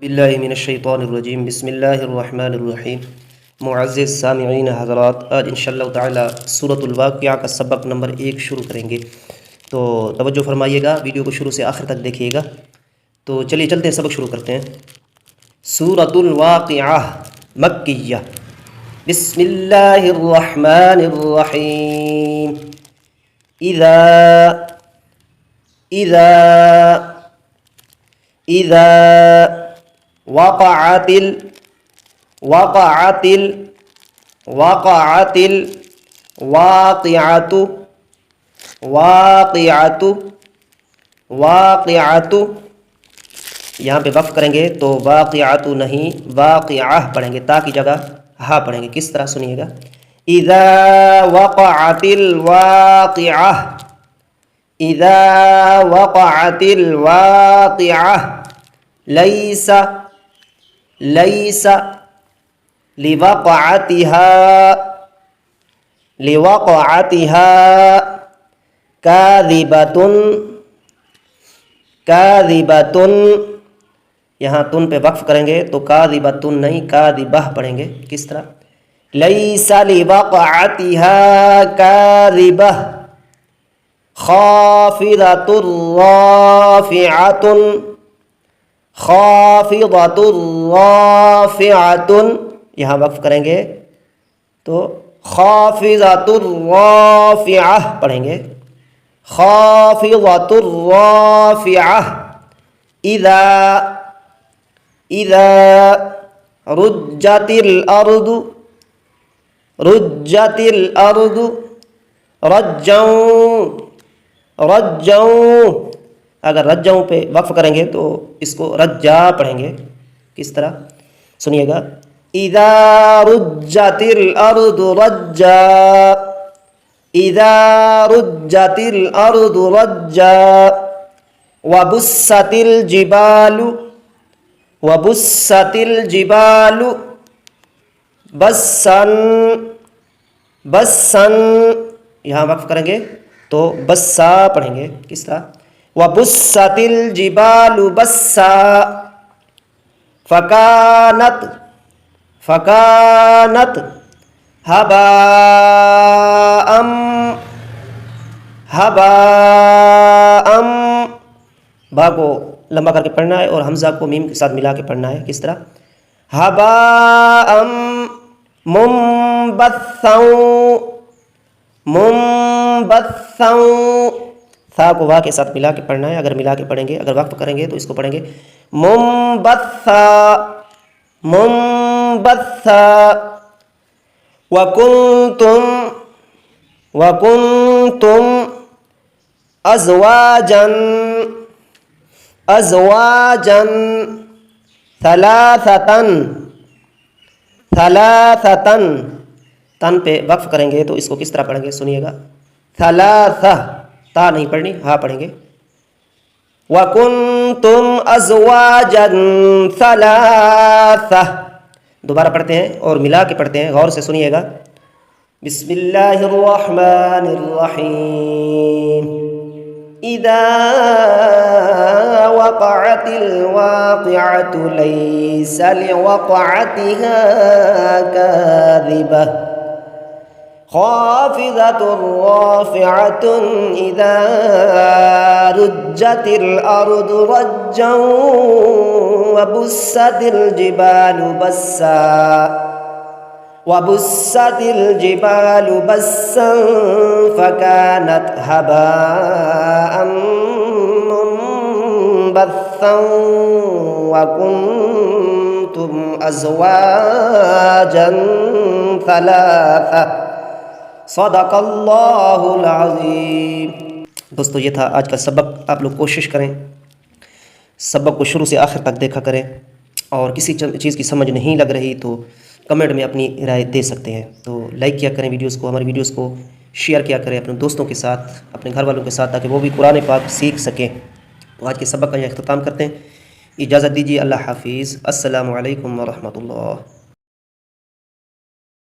बिस्मिल्लाहिमिनश्शैतानिर्रजीम बिस्मिल्लाहिर्रहमानिर्रहीम। मुअज़्ज़िज़ सामिईन हज़रात, आज इंशाअल्लाह ताला सूरतुल वाक़िआ का सबक नंबर 1 शुरू करेंगे। तो तवज्जो फरमाइएगा, वीडियो को शुरू से आखिर तक देखिएगा। तो चलिए चलते हैं, सबक शुरू करते हैं। सूरतुल वाक़िआ मक्किय्या। बिस्मिल्लाहिर्रहमानिर्रहीम। इज़ा इज़ा इज़ा वक़अतिल वक़अतिल वक़अतिल वाक़िअतु वाक़िअतु वाक़िअतु। यहाँ पे वक़्फ़ करेंगे तो वाक़िअतु नहीं वाक़िअह पढ़ेंगे, ता की जगह हा पढ़ेंगे। किस तरह सुनिएगा। इज़ा वक़अतिल वाक़िअह, इज़ा वक़अतिल वाक़िअह। लैसा लैसा लिवक़अतिहा लिवक़अतिहा। काज़िबतुन काज़िबतुन, यहाँ तुन पे वक्फ करेंगे तो काज़िबतुन नहीं काज़िबह पढ़ेंगे। किस तरह। लैसा लिवक़अतिहा काज़िबह। ख़ाफ़िज़तुर राफ़िअतुन ख़ाफ़िज़तुर राफ़िअतुन, यहाँ वक्फ करेंगे तो ख़ाफ़िज़तुर राफ़िअह पढ़ेंगे। ख़ाफ़िज़तुर राफ़िअह। इज़ा इज़ा रुज्जतिल अर्दु रुज्जतिल अर्दु रज्जं रज्जं। अगर रज्जों पे वक्फ करेंगे तो इसको रज्जा पढ़ेंगे। किस तरह सुनिएगा। इज़ा रुज्जतिल अर्दु रज्जा इज़ा रुज्जतिल अर्दु रज्जा। वबुस्सतिल जिबालु वबुस्सतिल जिबालु बस्सन बस्सन। यहाँ वक्फ करेंगे तो बस्सा पढ़ेंगे। किस तरह। वबुस्सतिल जिबालु बस्सा। फ़कानत फ़कानत हबाअम हबाअम। बा को लंबा करके पढ़ना है और हमज़ा को मीम के साथ मिला के पढ़ना है। किस तरह। हबाअम मुंबस्सौ मुंबस्सौ। सा को वाह के साथ मिला के पढ़ना है। अगर मिला के पढ़ेंगे, अगर वक्फ करेंगे तो इसको पढ़ेंगे मुंबस्सा मुंबस्सा। वकुंतुम वकुंतुम अज़वाजन अज़वाजन सलासतन सलासतन। तन पे वक्फ करेंगे तो इसको किस तरह पढ़ेंगे सुनिएगा। सलासा, ता नहीं पढ़नी, हाँ पढ़ेंगे। वकुंतुम अज़वाजन सलासा। दोबारा पढ़ते हैं और मिला के पढ़ते हैं, गौर से सुनिएगा। बिस्मिल्लाहिर्रहमानिर्रहीम। इज़ा वक़अतिल वाक़िअतु लैसा लिवक़अतिहा काज़िबह। ख़ाफ़िज़तुर राफ़िअतुन। इज़ा रुज्जतिल अर्दु रज्जं वबुस्सतिल जिबालु बस्सा वबुस्सतिल जिबालु बस्सन। फ़कानत हबाअम मुंबस्सन वकुंतुम अज़वाजन सलासा। सदक़ल्लाहुल अज़ीम। दोस्तों, ये था आज का सबक। आप लोग कोशिश करें सबक को शुरू से आखिर तक देखा करें, और किसी चीज़ की समझ नहीं लग रही तो कमेंट में अपनी राय दे सकते हैं। तो लाइक किया करें वीडियोस को, हमारी वीडियोस को शेयर किया करें अपने दोस्तों के साथ, अपने घर वालों के साथ, ताकि वो भी कुरान पाक सीख सकें। तो आज के सबक का यह अख्ताम करते हैं। इजाज़त दीजिए। अल्लाह हाफिज़। अस्सलामु अलैकुम व रहमतुल्लाह।